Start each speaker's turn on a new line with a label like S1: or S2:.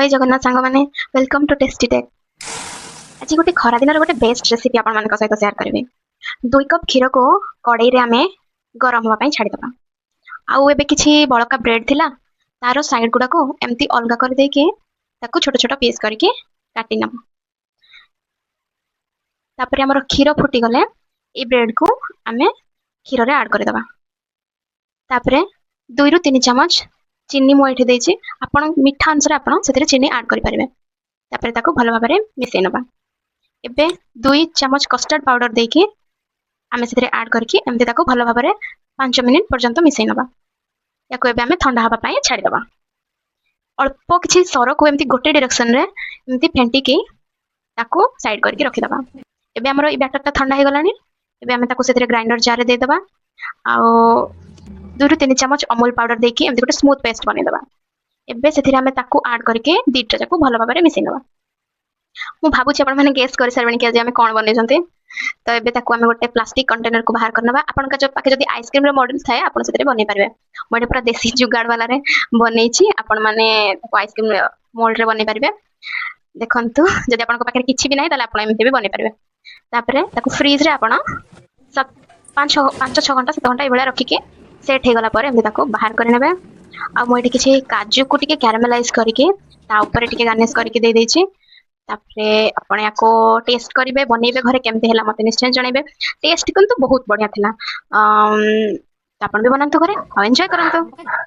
S1: जय जगन्नाथ सांग मैंने वेलकम टू टेस्टी टेक। आज गोटे खरा दिन गोटे बेस्ट रेसिपी आपण मान सहित शेयर करेंगे। 2 कप क्षीर को कड़ाई रे आमे गरम होगा छाड़ीदबा। आउ एबे किछि बड़का ब्रेड थिला तार साइड गुडा को एमती अलगा कर दे के ताको छोट छोट पीस करके काटी नबा। तापर हमर क्षीर फुटी गले ए ब्रेड को आमे क्षीर रे ऐड कर दबा। तापर 2 रु 3 चम्मच चीनी मु एठी देछि। आपण मिठा अनुसार आपण सेतरे चीनी ऐड करि परिबे। तापर ताको भलो भाबरे मिसै नबा। एबे 2 चम्मच कस्टर्ड पाउडर देके आमे सेतरे ऐड करके एमते ताको भलो भाबरे 5 मिनिट पर्यंत मिसै नबा। याको एबे आमे ठंडा हबा पई छाडी दबा। अल्प किछि सर को एमती गोटे डायरेक्शन रे एमती फेंटी के ताको साइड करके रखि दबा। एबे हमरो ई बैटर ता ठंडा हे गलानी। एबे आमे ताको सेतरे ग्राइंडर जार रे दे दबा। आ 2 रु 3 चम्मच अमूल पाउडर देके एमती गोटे स्मूथ पेस्ट बनै दबा। एबे सेथिरे आमे ताको ऐड करके दीटा जाको भलो भाबरे मिसै नबा। मु भाबुछि आपण माने गेस करि सरबणी कि आज आमे कोन बनै जंते। तो एबे ताको आमे गोटे प्लास्टिक कंटेनर को बाहर करनबा। आपण का जो पाके जदी आइसक्रीम रे मॉडल थाए आपण सेतरे बनै पारबे। मोडे पूरा देसी जुगाड़ वाला रे बनैछि। आपण माने ताको आइसक्रीम मोल्ड रे बनै पारबे। देखंतु जदी आपण को पाके किछि भी नै ताले आपण एमते भी बनै पारबे। तापरे ताको फ्रीज रे आपण सब 5-6 घंटा 7 घंटा एबेला रखि के सेट हे गला पर एमते ताको बाहर कर नेबे। आ मु एठी किछि काजू को टिके कैरामेलाइज करके ता ऊपर टिके गार्निश करके दे देछि। तापरे आपण याको टेस्ट करिवे बनेबे घरे केमते हैला मते निश्चय जणैबे। टेस्ट किंतु बहुत बढ़िया थिला। आपण भी बनांतु घरे और एन्जॉय करंतु।